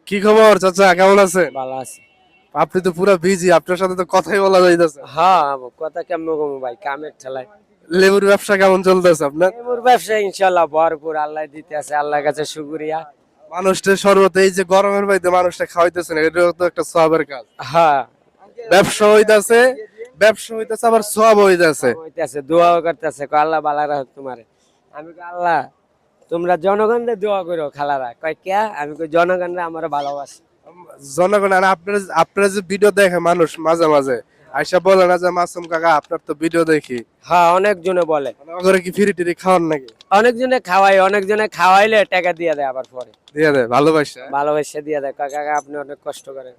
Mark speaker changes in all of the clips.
Speaker 1: কি খবর চাচা, কেমন আছেন?
Speaker 2: ভালো আছে।
Speaker 1: আপনি তো পুরো বিজি, আপনার সাথে তো কথাই বলা যাইতেছে।
Speaker 2: হ্যাঁ, কথা কেমন কম ভাই, কামের ঠেলায়।
Speaker 1: লেবুর ব্যবসা কেমন চলতেছে আপনার?
Speaker 2: লেবুর ব্যবসা ইনশাল্লাহ ভরপুর, আল্লাহ দিতে আছে, আল্লাহর কাছে শুকরিয়া।
Speaker 1: মানুষটা শরবত, এই যে গরমের বাইতে মানুষটা খাওয়াইতেছেন, এটাও তো একটা সওয়াবের কাজ।
Speaker 2: হ্যাঁ,
Speaker 1: ব্যবসা হইতাছে, ব্যবসা হইতাছে, আবার সওয়াব হইতাছে।
Speaker 2: হইতেছে, দোয়াও করতেছে, আল্লাহ বালা রাখুক তোমারে। আমি কই আল্লাহ তোমরা জনগণরে দোয়া করো খালারা, কয় কে? আমি কই জনগণরা আমার ভালোবাসে।
Speaker 1: জনগণ আর আপনার আপনারা যে ভিডিও দেখে মানুষ মাঝে মাঝে আইসা বলে না যে মাসুম কাকা আপনার তো ভিডিও দেখি,
Speaker 2: হ্যাঁ, অনেকজনে বলে।
Speaker 1: মানে ওগুলো কি ফ্রি টিরি খাওয়ান নাকি?
Speaker 2: অনেকজনে খাওয়াই, অনেকজনে খাওয়াইলে টাকা দিয়ে দেয় আবার পরে।
Speaker 1: দিয়ে দেয় ভালোবাসা।
Speaker 2: ভালোবাসা দিয়ে দেয়, কয় কাকা আপনি অনেক কষ্ট করেন।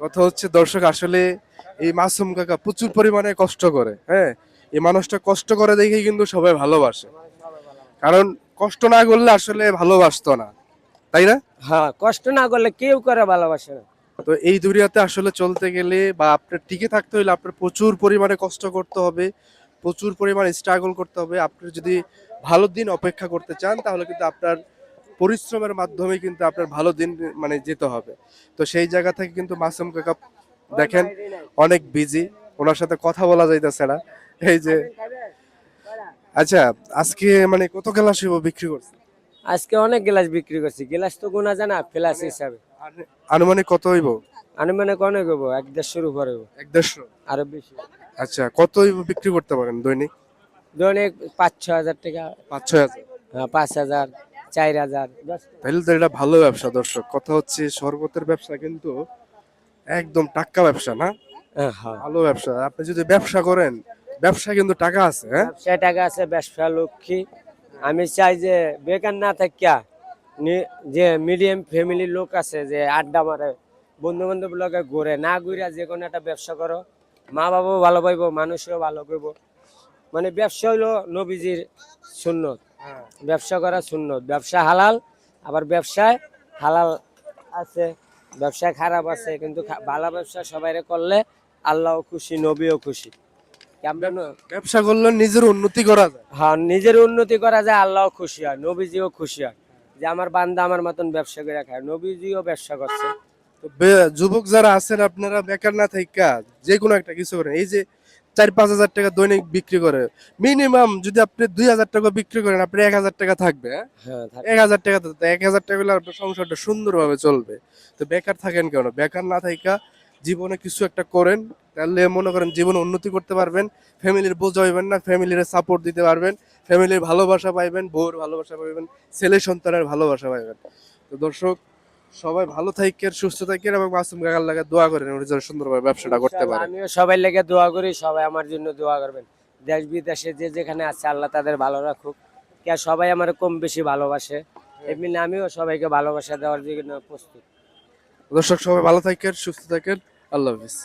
Speaker 1: কথা হচ্ছে দর্শক, আসলে এই মাসুম কাকা প্রচুর পরিমাণে কষ্ট করে। হ্যাঁ, এই মানুষটা কষ্ট করে দেখেই কিন্তু সবাই ভালোবাসে, কারণ কষ্ট না করলে আসলে ভালোবাসতো না, তাই না?
Speaker 2: হ্যাঁ, কষ্ট না করলে কেউ করে ভালোবাসে না।
Speaker 1: তো এই দুনিয়াতে আসলে চলতে গেলে বা আপনার টিকে থাকতে হলে আপনার প্রচুর পরিমাণে কষ্ট করতে হবে, প্রচুর পরিমাণে স্ট্রাগল করতে হবে। আপনি যদি ভালো দিন অপেক্ষা করতে চান তাহলে কিন্তু আপনার পরিশ্রমের মাধ্যমে কিন্তু আপনার ভালো দিন মানে যেতে হবে। তো সেই জায়গা থেকে কিন্তু মাসুম কাকা দেখেন অনেক বিজি, ওনার সাথে কথা বলা যাইতেছে না। এই যে আচ্ছা, আজকে মানে কত গ্লাস বিক্রি করছে?
Speaker 2: আজকে অনেক গ্লাস বিক্রি করছি, গ্লাস তো গোনা জানা ফ্লাস হিসাবে।
Speaker 1: আনুমানিক কত হইব?
Speaker 2: আনুমানিক অনেক হবো, 1-1.5 উপরে হবো,
Speaker 1: 1-1.5?
Speaker 2: আরো বেশি।
Speaker 1: আচ্ছা, কত হইব বিক্রি করতে পারেন দৈনিক?
Speaker 2: দৈনিক 5-6 হাজার টাকা।
Speaker 1: 5-6 হাজার?
Speaker 2: হ্যাঁ, 5,000, 4,000।
Speaker 1: তাহলে তো এটা ভালো ব্যবসা। দর্শক, কথা হচ্ছে শরবতের ব্যবসা কিন্তু একদম টাটকা ব্যবসা না,
Speaker 2: হ্যাঁ,
Speaker 1: ভালো ব্যবসা। আপনি যদি ব্যবসা করেন, ব্যবসা কিন্তু টাকা আছে। হ্যাঁ,
Speaker 2: ব্যবসায় টাকা আছে, ব্যবসা লক্ষ্মী। আমি চাই যে বেকার না থাকিয়া যে মিডিয়াম ফ্যামিলির লোক আছে যে আড্ডা মারে, বন্ধু বান্ধব লগে ঘুরে না ঘুরে যে কোনো একটা ব্যবসা করো, মা বাবাও ভালো পাইবো, মানুষও ভালো করবো। মানে ব্যবসা হইলো নবীজির সুন্নত, ব্যবসা করা সুন্নত। ব্যবসা হালাল, আবার ব্যবসায় হালাল আছে, ব্যবসায় খারাপ আছে, কিন্তু ভালো ব্যবসা সবাইরে করলে আল্লাহও খুশি, নবীও খুশি। কেমন?
Speaker 1: ব্যবসা করলে নিজের উন্নতি করা যায়।
Speaker 2: হ্যাঁ, নিজের উন্নতি করা যায়, আল্লাহও খুশি হয়, নবীজিও খুশি হয় যে আমার বান্দা আমার মতন ব্যবসা করে খায়। নবীজিও ব্যবসা করছে।
Speaker 1: তো যুবক যারা আছেন আপনারা বেকার না থাইকা যে কোনো একটা কিছু করেন। এই যে 4-5 হাজার টাকা দৈনিক বিক্রি করে, মিনিমাম যদি আপনি 2,000 টাকা বিক্রি করেন, আপনার 1,000 টাকা থাকবে। হ্যাঁ,
Speaker 2: হ্যাঁ,
Speaker 1: 1,000 টাকা, তো 1,000 টাকা হলে আপনার সংসারটা সুন্দরভাবে চলবে। তো বেকার থাকেন কেন? বেকার না থাইকা জীবনে কিছু একটা করেন, তাহলে মনে করেন জীবনে উন্নতি করতে পারবেন, ফ্যামিলির বোঝা হইবেন না, ফ্যামিলির সাপোর্ট দিতে পারবেন, ফ্যামিলির ভালোবাসা পাইবেন, বউর ভালোবাসা পাইবেন, ছেলে সন্তানের ভালোবাসা পাইবেন। তো দর্শক, সবাই ভালো থাকেন, সুস্থ থাকেন এবং মাসুম কাকার লাগে দোয়া করেন উনি যেন সুন্দরভাবে ব্যবসাটা করতে
Speaker 2: ইনশাআল্লাহ
Speaker 1: পারে।
Speaker 2: আমিও সবাই লেগে দোয়া করি, সবাই আমার জন্য দোয়া করবেন। দেশ বিদেশে যে যেখানে আছে আল্লাহ তাদের ভালো রাখুক। কে সবাই আমার কম বেশি ভালোবাসে, এমনি আমিও সবাইকে ভালোবাসা দেওয়ার জন্য প্রস্তুত।
Speaker 1: দর্শক, সবাই ভালো থাকেন, সুস্থ থাকেন। আল্লাহ হাফিজ।